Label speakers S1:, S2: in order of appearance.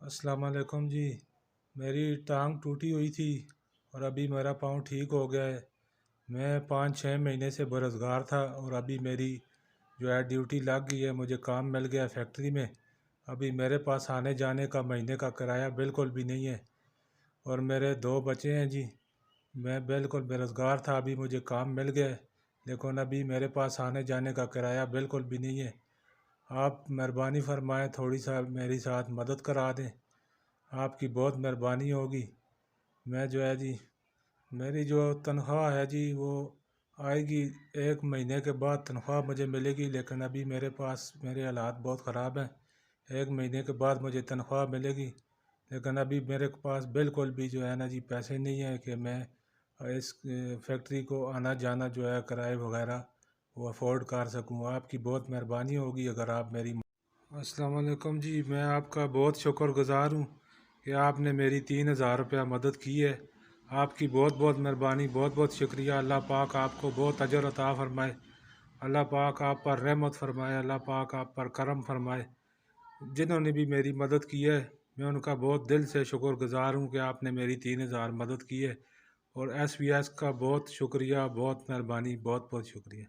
S1: السلام علیکم جی۔ میری ٹانگ ٹوٹی ہوئی تھی اور ابھی میرا پاؤں ٹھیک ہو گیا ہے۔ میں 5-6 مہینے سے بےروزگار تھا اور ابھی میری جو ہے ڈیوٹی لگ گئی ہے، مجھے کام مل گیا فیکٹری میں۔ ابھی میرے پاس آنے جانے کا مہینے کا کرایہ بالکل بھی نہیں ہے اور میرے 2 بچے ہیں جی۔ میں بالکل بےروزگار تھا، ابھی مجھے کام مل گیا ہے، لیکن ابھی میرے پاس آنے جانے کا کرایہ بالکل بھی نہیں ہے۔ آپ مہربانی فرمائیں، تھوڑی سا میری ساتھ مدد کرا دیں، آپ کی بہت مہربانی ہوگی۔ میں جو ہے جی، میری جو تنخواہ ہے جی وہ آئے گی 1 مہینے کے بعد تنخواہ مجھے ملے گی، لیکن ابھی میرے حالات بہت خراب ہیں۔ 1 مہینے کے بعد مجھے تنخواہ ملے گی، لیکن ابھی میرے پاس بالکل بھی جو ہے نا جی پیسے نہیں ہیں کہ میں اس فیکٹری کو آنا جانا جو ہے کرائے وغیرہ وہ افورڈ کر سکوں۔ آپ کی بہت مہربانی ہوگی اگر آپ میری السلام علیکم جی۔ میں آپ کا بہت شکر گزار ہوں کہ آپ نے میری 3000 روپیہ مدد کی ہے۔ آپ کی بہت بہت مہربانی، بہت بہت شکریہ۔ اللہ پاک آپ کو بہت اجر عطا فرمائے، اللہ پاک آپ پر رحمت فرمائے، اللہ پاک آپ پر کرم فرمائے۔ جنہوں نے بھی میری مدد کی ہے میں ان کا بہت دل سے شکر گزار ہوں کہ آپ نے میری 3000 مدد کی ہے، اور SVS کا بہت شکریہ، بہت مہربانی، بہت بہت شکریہ۔